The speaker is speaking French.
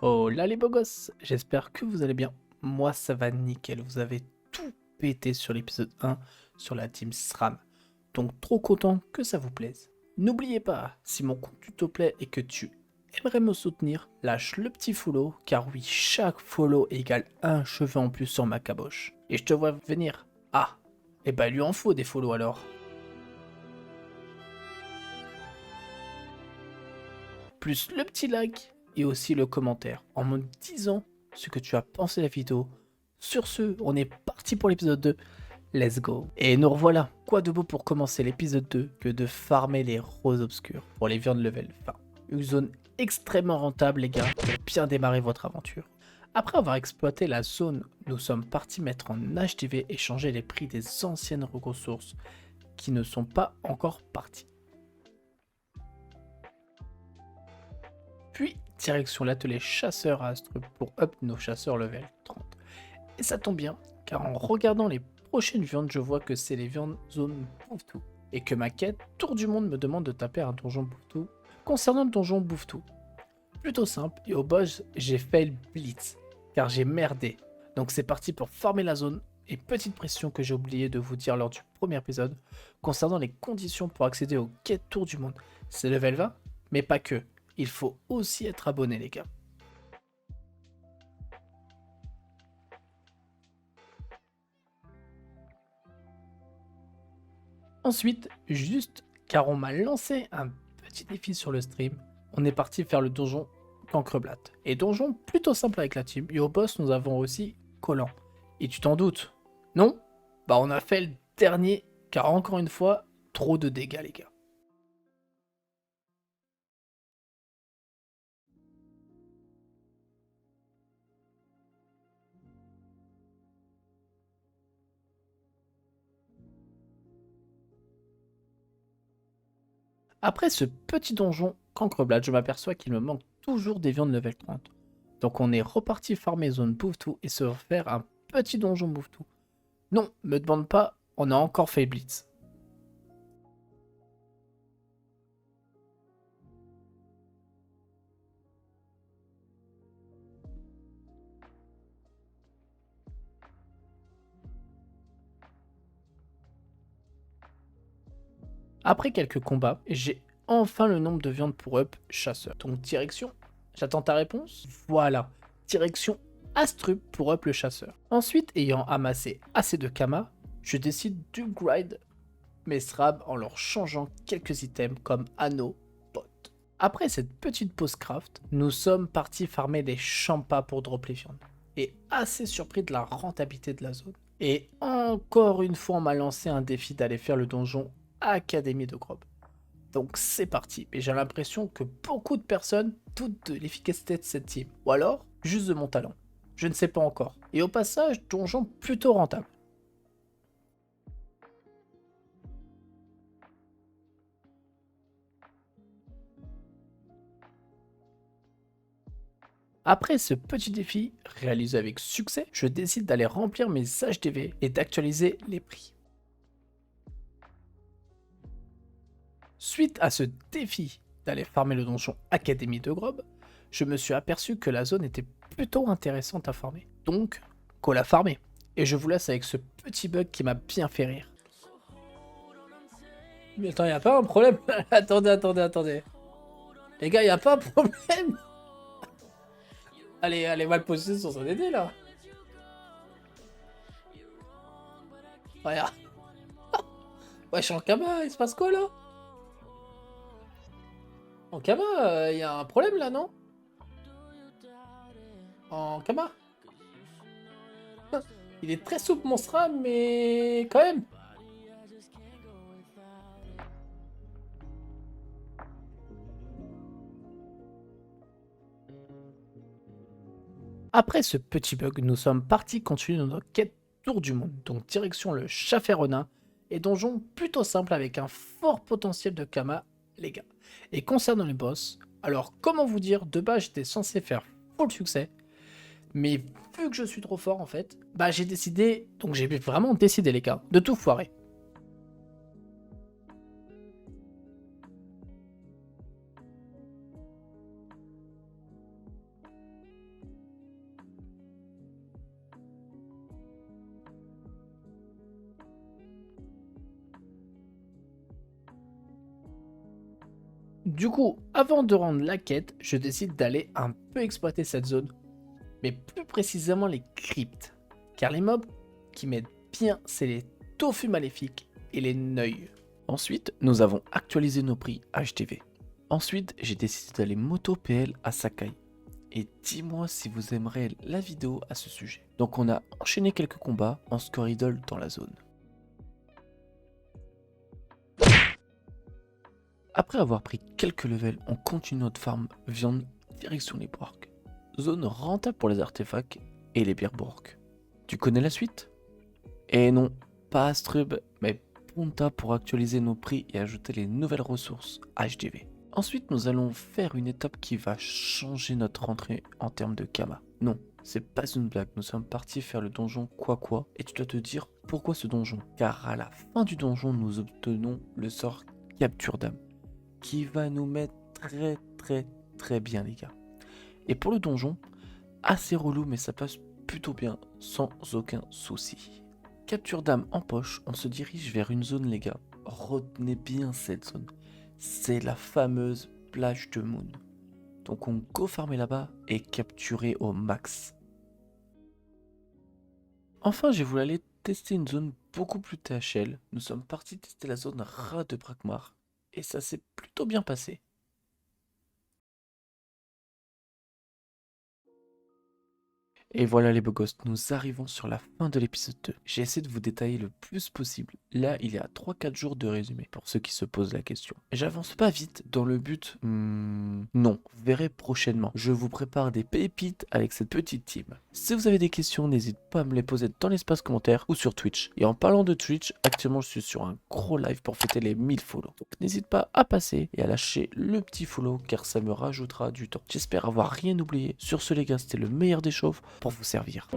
Oh là les beaux gosses, j'espère que vous allez bien. Moi ça va nickel, vous avez tout pété sur l'épisode 1 sur la team SRAM. Donc trop content que ça vous plaise. N'oubliez pas, si mon contenu te plaît et que tu aimerais me soutenir, lâche le petit follow, car oui, chaque follow égale un cheveu en plus sur ma caboche. Et je te vois venir. Ah, et bah lui en faut des follow alors. Plus le petit like et aussi le commentaire en me disant ce que tu as pensé de la vidéo. Sur ce, on est parti pour l'épisode 2. Let's go. Et nous revoilà. Quoi de beau pour commencer l'épisode 2 que de farmer les roses obscures pour les viandes level 20. Une zone extrêmement rentable les gars pour bien démarrer votre aventure. Après avoir exploité la zone, nous sommes partis mettre en HDV et changer les prix des anciennes ressources qui ne sont pas encore parties. Puis, direction l'atelier chasseur à Astrup pour up nos chasseurs level 30. Et ça tombe bien, car en regardant les prochaines viandes, je vois que c'est les viandes zone bouffe-tout. Et que ma quête Tour du Monde me demande de taper un donjon bouffe-tout. Concernant le donjon bouffe-tout, plutôt simple, et au boss, j'ai fait le blitz, car j'ai merdé. Donc c'est parti pour farmer la zone. Et petite pression que j'ai oublié de vous dire lors du premier épisode, concernant les conditions pour accéder au quête Tour du Monde. C'est level 20, mais pas que. Il faut aussi être abonné les gars. Ensuite, juste car on m'a lancé un petit défi sur le stream, on est parti faire le donjon Cancreblatt. Et donjon plutôt simple avec la team. Et au boss, nous avons aussi Collant. Et tu t'en doutes? Non? Bah on a fait le dernier, car encore une fois, trop de dégâts les gars. Après ce petit donjon Cancreblatt, je m'aperçois qu'il me manque toujours des viandes level 30. Donc on est reparti farmer zone bouffe-tout et se faire un petit donjon bouffe-tout. Non, me demande pas, on a encore fait Blitz. Après quelques combats, j'ai enfin le nombre de viandes pour up chasseur. Donc direction, j'attends ta réponse. Voilà, direction Astrup pour up le chasseur. Ensuite, ayant amassé assez de Kama, je décide de grind mes srabs en leur changeant quelques items comme anneaux, potes. Après cette petite pause craft, nous sommes partis farmer des champas pour drop les viandes. Et assez surpris de la rentabilité de la zone. Et encore une fois, on m'a lancé un défi d'aller faire le donjon Académie de Grob. Donc c'est parti. Et j'ai l'impression que beaucoup de personnes doutent de l'efficacité de cette team. Ou alors, juste de mon talent. Je ne sais pas encore. Et au passage, donjon plutôt rentable. Après ce petit défi, réalisé avec succès, je décide d'aller remplir mes HDV et d'actualiser les prix. Suite à ce défi d'aller farmer le donjon Académie de Grob, je me suis aperçu que la zone était plutôt intéressante à farmer. Donc, go la farmer. Et je vous laisse avec ce petit bug qui m'a bien fait rire. Mais attends, y a pas un problème? Attendez. Les gars, y a pas un problème? Allez, allez, mal posé sur son DD là. Regarde. Wesh, en Kama, il se passe quoi là? En Kama, y a un problème là, non? En Kama? Il est très souple mon SRAM, mais quand même. Après ce petit bug, nous sommes partis continuer notre quête Tour du Monde, donc direction le Chafferonin, et donjon plutôt simple avec un fort potentiel de Kama, les gars. Et concernant les boss, alors comment vous dire, de base j'étais censé faire full succès, mais vu que je suis trop fort en fait, bah j'ai décidé, donc j'ai vraiment décidé les gars, de tout foirer. Du coup, avant de rendre la quête, je décide d'aller un peu exploiter cette zone, mais plus précisément les cryptes. Car les mobs qui m'aident bien, c'est les tofu maléfiques et les neuils. Ensuite, nous avons actualisé nos prix HTV. Ensuite, j'ai décidé d'aller moto PL à Sakai. Et dis-moi si vous aimerez la vidéo à ce sujet. Donc on a enchaîné quelques combats en score idle dans la zone. Après avoir pris quelques levels, on continue notre farm viande direction les Borks. Zone rentable pour les artefacts et les Beerbork. Tu connais la suite? Et non, pas Astrub, mais Punta pour actualiser nos prix et ajouter les nouvelles ressources HDV. Ensuite, nous allons faire une étape qui va changer notre rentrée en termes de Kama. Non, c'est pas une blague, nous sommes partis faire le donjon quoi et tu dois te dire pourquoi ce donjon. Car à la fin du donjon, nous obtenons le sort Capture d'âme, qui va nous mettre très bien les gars. Et pour le donjon, assez relou mais ça passe plutôt bien sans aucun souci. Capture d'âme en poche, on se dirige vers une zone les gars. Retenez bien cette zone. C'est la fameuse plage de Moon. Donc on go farmer là-bas et capturer au max. Enfin j'ai voulu aller tester une zone beaucoup plus THL. Nous sommes partis tester la zone rat de Brakmar. Et ça s'est plutôt bien passé. Et voilà les beaux gosses, nous arrivons sur la fin de l'épisode 2. J'ai essayé de vous détailler le plus possible. Là, il y a 3-4 jours de résumé, pour ceux qui se posent la question. J'avance pas vite dans le but... non, vous verrez prochainement. Je vous prépare des pépites avec cette petite team. Si vous avez des questions, n'hésitez pas à me les poser dans l'espace commentaire ou sur Twitch. Et en parlant de Twitch, actuellement je suis sur un gros live pour fêter les 1000 follow. Donc n'hésite pas à passer et à lâcher le petit follow car ça me rajoutera du temps. J'espère avoir rien oublié. Sur ce les gars, c'était le meilleur des chauves pour vous servir.